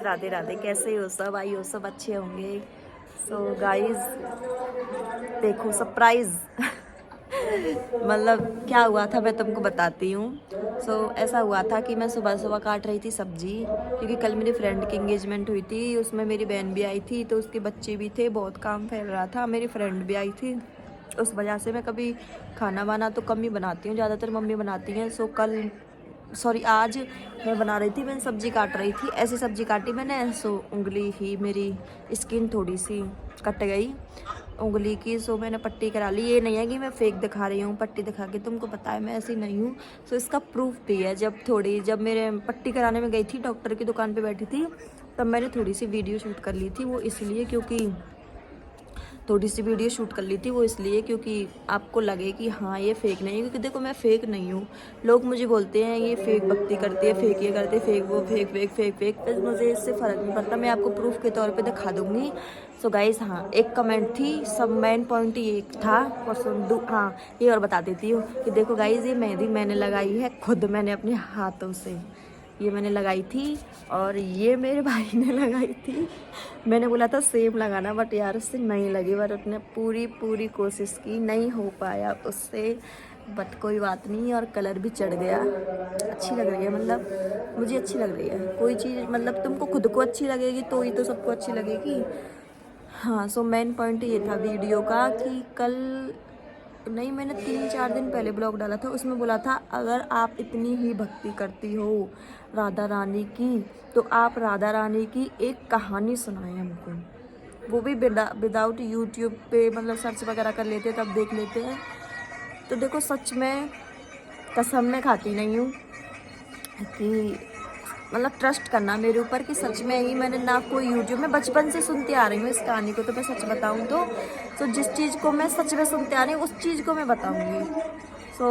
राधे राधे। कैसे हो सब? आई हो सब अच्छे होंगे। सो गाइस देखो सरप्राइज मतलब क्या हुआ था मैं तुमको बताती हूँ। ऐसा हुआ था कि मैं सुबह सुबह काट रही थी सब्जी, क्योंकि कल मेरी फ्रेंड की एंगेजमेंट हुई थी। उसमें मेरी बहन भी आई थी, तो उसके बच्चे भी थे, बहुत काम फैल रहा था। मेरी फ्रेंड भी आई थी, उस वजह से मैं कभी खाना वाना तो कम ही बनाती हूँ, ज़्यादातर मम्मी बनाती हैं। आज मैं बना रही थी, मैं सब्जी काट रही थी, ऐसी सब्जी काटी मैंने, उंगली ही मेरी स्किन थोड़ी सी कट गई उंगली की। मैंने पट्टी करा ली। ये नहीं है कि मैं फेक दिखा रही हूँ, पट्टी दिखा के तुमको पता है मैं ऐसी नहीं हूँ। इसका प्रूफ भी है। जब मेरे पट्टी कराने में गई थी, डॉक्टर की दुकान पे बैठी थी, तब मैंने थोड़ी सी वीडियो शूट कर ली थी। वो इसलिए क्योंकि आपको लगे कि हाँ ये फेक नहीं है, क्योंकि देखो मैं फेक नहीं हूँ। लोग मुझे बोलते हैं ये फेक भक्ति करती है, फेक ये करते, फेक वो, फेक फेक फेक फेक, पर मुझे इससे फ़र्क नहीं पड़ता। मैं आपको प्रूफ के तौर पे दिखा दूँगी। गाइस हाँ, एक कमेंट थी, सब मेन पॉइंट ये था। हाँ ये और बता देती हूँ कि देखो गाइस, ये मेहंदी मैंने लगाई है खुद, मैंने अपने हाथों से ये मैंने लगाई थी, और ये मेरे भाई ने लगाई थी। मैंने बोला था सेम लगाना, बट यार उससे नहीं लगी, बट उसने पूरी कोशिश की, नहीं हो पाया उससे, बट कोई बात नहीं। और कलर भी चढ़ गया। अच्छी लग रही है, मतलब मुझे अच्छी लग रही है। कोई चीज़ मतलब तुमको खुद को अच्छी लगेगी तो ही तो सबको अच्छी लगेगी। हाँ मेन पॉइंट ये था वीडियो का कि कल नहीं, मैंने 3-4 दिन पहले ब्लॉग डाला था, उसमें बोला था अगर आप इतनी ही भक्ति करती हो राधा रानी की, तो आप राधा रानी की एक कहानी सुनाएं हमको, वो भी विदाउट यूट्यूब पे, मतलब सर्च वगैरह कर लेते हैं तब देख लेते हैं। तो देखो सच में कसम में खाती नहीं हूँ कि मतलब ट्रस्ट करना मेरे ऊपर कि सच में ही मैंने ना कोई यूट्यूब में, बचपन से सुनती आ रही हूँ इस कहानी को। तो मैं सच बताऊँ तो जिस चीज़ को मैं सच में सुनते आ रही हूँ उस चीज़ को मैं बताऊँगी।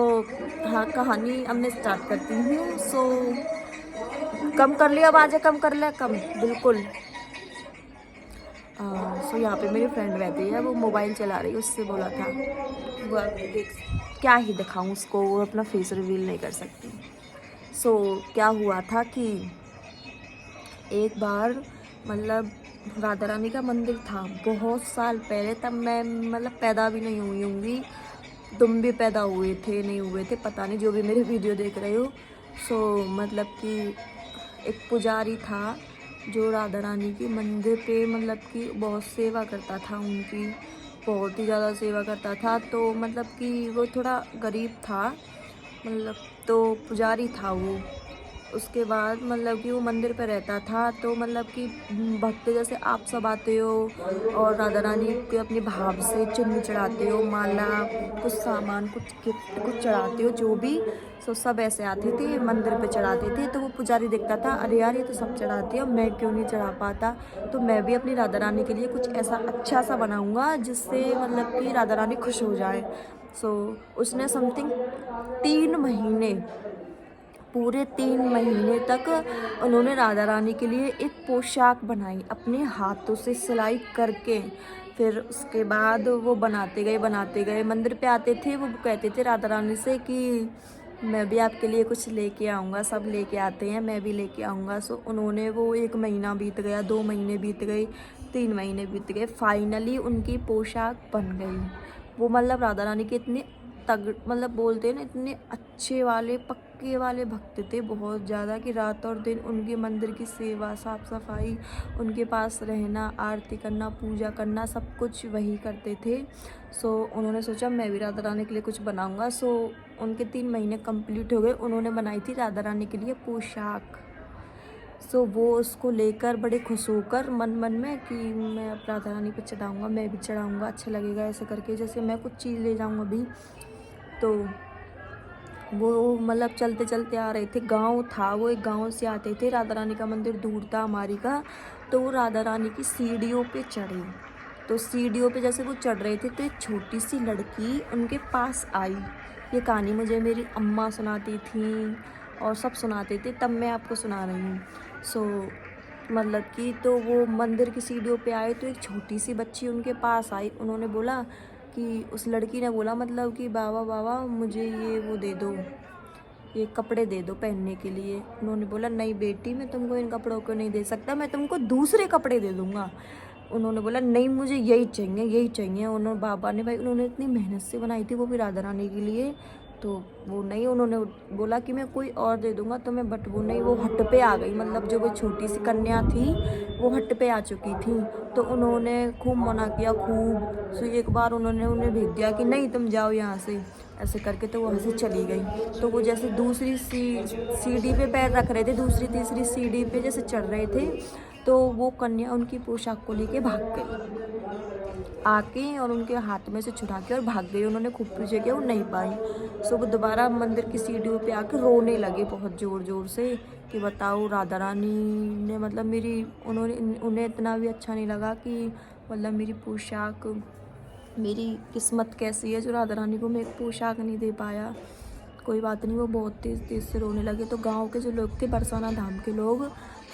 हाँ कहानी अब मैं स्टार्ट करती हूँ। कम कर लिया आवाज़, कम कर लिया, कम बिल्कुल। यहाँ पे मेरी फ्रेंड रहती है, वो मोबाइल चला रही है, उससे बोला था वो देख, क्या ही दिखाऊँ उसको, वो अपना फेस रिवील नहीं कर सकती। क्या हुआ था कि एक बार मतलब राधा रानी का मंदिर था बहुत साल पहले, तब मैं मतलब पैदा भी नहीं हुई होंगी, तुम भी पैदा हुए थे नहीं हुए थे पता नहीं, जो भी मेरे वीडियो देख रहे हो। मतलब कि एक पुजारी था जो राधा रानी की मंदिर पे मतलब कि बहुत सेवा करता था, उनकी बहुत ही ज़्यादा सेवा करता था। तो मतलब कि वो थोड़ा गरीब था, मतलब तो पुजारी था वो। उसके बाद मतलब कि वो मंदिर पे रहता था, तो मतलब कि भक्त जैसे आप सब आते हो और राधा रानी के अपने भाव से चुन्नी चढ़ाते हो, माला, कुछ सामान, कुछ गिफ्ट, कुछ चढ़ाते हो जो भी। सब ऐसे आते थे मंदिर पे चढ़ाते थे। तो वो पुजारी देखता था, अरे यार ये तो सब चढ़ाती है, मैं क्यों नहीं चढ़ा पाता, तो मैं भी अपनी राधा रानी के लिए कुछ ऐसा अच्छा सा बनाऊंगा जिससे मतलब कि राधा रानी खुश हो जाए। उसने समथिंग 3 महीने, पूरे 3 महीने तक उन्होंने राधा रानी के लिए एक पोशाक बनाई अपने हाथों से सिलाई करके। फिर उसके बाद वो बनाते गए, मंदिर पे आते थे, वो कहते थे राधा रानी से कि मैं भी आपके लिए कुछ लेके आऊँगा, सब लेके आते हैं मैं भी लेके आऊँगा। उन्होंने वो 1 महीना बीत गया, 2 महीने बीत गए, 3 महीने बीत गए, फाइनली उनकी पोशाक बन गई। वो मतलब राधा रानी के इतने मतलब बोलते हैं ना, इतने अच्छे वाले पक्के वाले भक्त थे बहुत ज़्यादा, कि रात और दिन उनके मंदिर की सेवा, साफ़ सफाई, उनके पास रहना, आरती करना, पूजा करना, सब कुछ वही करते थे। उन्होंने सोचा मैं भी राधा रानी के लिए कुछ बनाऊंगा। उनके 3 महीने कंप्लीट हो गए, उन्होंने बनाई थी राधा रानी के लिए पोशाक। वो उसको लेकर बड़े खुश होकर मन मन में कि मैं अब राधा रानी पे चढ़ाऊँगा, मैं भी चढ़ाऊँगा, अच्छा लगेगा, ऐसे करके जैसे मैं कुछ चीज़ ले जाऊँगा अभी। तो वो मतलब चलते चलते आ रहे थे, गांव था वो, एक गांव से आते थे, राधा रानी का मंदिर दूर था हमारी का। तो वो राधा रानी की सीढ़ियों पे चढ़े, तो सीढ़ियों पे जैसे वो चढ़ रहे थे तो एक छोटी सी लड़की उनके पास आई। ये कहानी मुझे मेरी अम्मा सुनाती थी और सब सुनाते थे, तब मैं आपको सुना रही हूँ। मतलब कि तो वो मंदिर की सीढ़ियों पे आए, तो एक छोटी सी बच्ची उनके पास आई। उन्होंने बोला कि उस लड़की ने बोला मतलब कि बाबा बाबा मुझे ये वो दे दो, ये कपड़े दे दो पहनने के लिए। उन्होंने बोला नहीं बेटी मैं तुमको इन कपड़ों को नहीं दे सकता, मैं तुमको दूसरे कपड़े दे दूँगा। उन्होंने बोला नहीं मुझे यही चाहिए यही चाहिए। उन्होंने बाबा ने भाई उन्होंने इतनी मेहनत से बनाई थी वो भी राधा रानी के लिए, तो वो नहीं, उन्होंने बोला कि मैं कोई और दे दूँगा तुम्हें, बट वो नहीं, वो हट पे आ गई। मतलब जो वो छोटी सी कन्या थी वो हट पे आ चुकी थी। तो उन्होंने खूब मना किया खूब। तो एक बार उन्होंने उन्हें भेज दिया कि नहीं तुम जाओ यहाँ से, ऐसे करके तो वहाँ से चली गई। तो वो जैसे दूसरी सीढ़ी पे पैर रख रहे थे, दूसरी तीसरी सीढ़ी पे जैसे चढ़ रहे थे, तो वो कन्या उनकी पोशाक को लेके भाग गई आके, और उनके हाथ में से छुड़ा के और भाग गई। उन्होंने खूब पूछे कि वो नहीं पाई। सो वो दोबारा मंदिर की सीढ़ियों पे आके रोने लगे बहुत ज़ोर ज़ोर से कि बताओ राधा रानी ने मतलब मेरी, उन्हें इतना भी अच्छा नहीं लगा कि मतलब मेरी पोशाक, मेरी किस्मत कैसी है जो राधा रानी को मैं एक पोशाक नहीं दे पाया। कोई बात नहीं, वो बहुत तेज़ तेज़ से रोने लगे। तो गांव के जो लोग थे बरसाना धाम के लोग,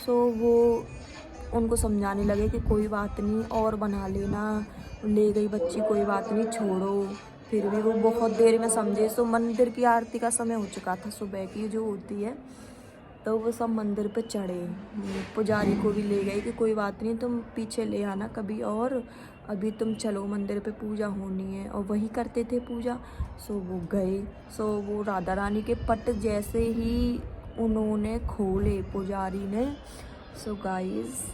सो वो उनको समझाने लगे कि कोई बात नहीं और बना लेना, ले गई बच्ची कोई बात नहीं छोड़ो। फिर भी वो बहुत देर में समझे। सो मंदिर की आरती का समय हो चुका था, सुबह की जो होती है, तो वो सब मंदिर पे चढ़े। पुजारी को भी ले गए कि कोई बात नहीं तुम पीछे ले आना कभी और, अभी तुम चलो मंदिर पे पूजा होनी है। और वही करते थे पूजा। सो वो गए। सो वो राधा रानी के पट जैसे ही उन्होंने खोले पुजारी ने, सो गाइस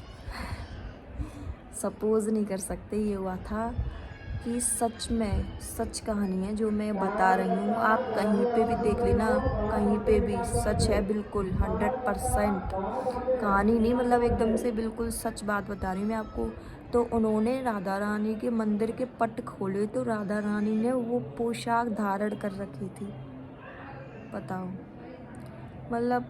सपोज नहीं कर सकते ये हुआ था कि सच में सच कहानी है जो मैं बता रही हूँ। आप कहीं पे भी देख लेना, कहीं पे भी सच है, बिल्कुल 100% कहानी नहीं, मतलब एकदम से बिल्कुल सच बात बता रही हूँ मैं आपको। तो उन्होंने राधा रानी के मंदिर के पट खोले तो राधा रानी ने वो पोशाक धारण कर रखी थी। बताओ, मतलब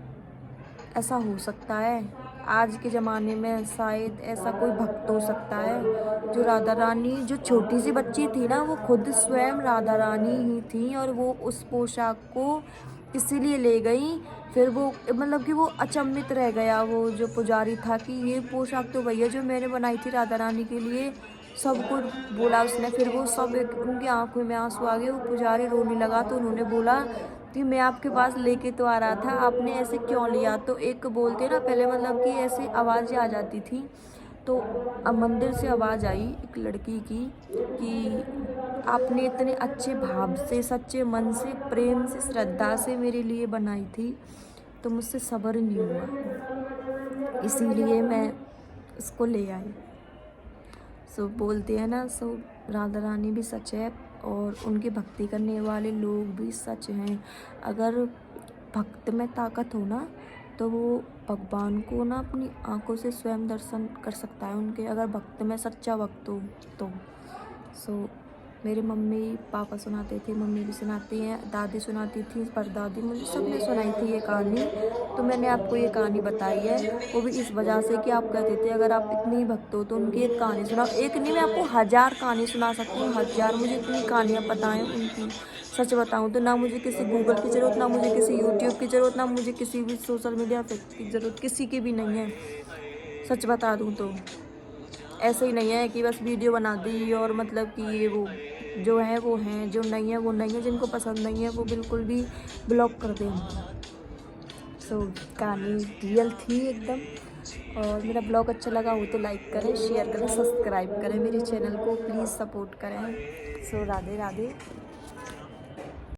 ऐसा हो सकता है? आज के ज़माने में शायद ऐसा कोई भक्त हो सकता है जो राधा रानी, जो छोटी सी बच्ची थी ना, वो खुद स्वयं राधा रानी ही थी, और वो उस पोशाक को इसीलिए ले गई। फिर वो मतलब कि वो अचंभित रह गया वो जो पुजारी था कि ये पोशाक तो भैया जो मैंने बनाई थी राधा रानी के लिए, सब कुछ बोला उसने। फिर वो सब एक, उनकी आंखों में आंसू आ गए। वो पुजारी रोने लगा तो उन्होंने बोला कि मैं आपके पास लेके तो आ रहा था, आपने ऐसे क्यों लिया? तो एक बोलते ना पहले, मतलब कि ऐसे आवाज़ें आ जाती थी। तो अब मंदिर से आवाज़ आई एक लड़की की कि आपने इतने अच्छे भाव से, सच्चे मन से, प्रेम से, श्रद्धा से मेरे लिए बनाई थी, तो मुझसे सब्र नहीं हुआ, इसीलिए मैं इसको ले आई। सो बोलते हैं ना, सो राधा रानी भी सच है और उनकी भक्ति करने वाले लोग भी सच हैं। अगर भक्त में ताकत हो ना, तो वो भगवान को ना अपनी आंखों से स्वयं दर्शन कर सकता है उनके, अगर भक्त में सच्चा भक्त हो तो। सो मेरे मम्मी पापा सुनाते थे, मम्मी भी सुनाती हैं, दादी सुनाती थी, परदादी, मुझे सबने सुनाई थी ये कहानी। तो मैंने आपको ये कहानी बताई है, वो भी इस वजह से कि आप कहते थे अगर आप इतनी भक्त हो तो उनकी एक कहानी सुनाओ। एक नहीं, मैं आपको 1000 कहानी सुना सकती हूँ, 1000। मुझे इतनी कहानियाँ पता हैं उनकी। सच बताऊँ तो ना मुझे किसी गूगल की ज़रूरत, ना मुझे किसी यूट्यूब की ज़रूरत, ना मुझे किसी भी सोशल मीडिया की ज़रूरत, किसी की भी नहीं है। सच बता दूँ तो ऐसे ही नहीं है कि बस वीडियो बना दी और मतलब कि ये वो जो है वो हैं, जो नहीं है वो नहीं है, जिनको पसंद नहीं है वो बिल्कुल भी ब्लॉक कर दें। सो कहानी रियल थी एकदम। और मेरा ब्लॉग अच्छा लगा हो तो लाइक करें, शेयर करें, सब्सक्राइब करें, मेरे चैनल को प्लीज़ सपोर्ट करें। सो राधे राधे।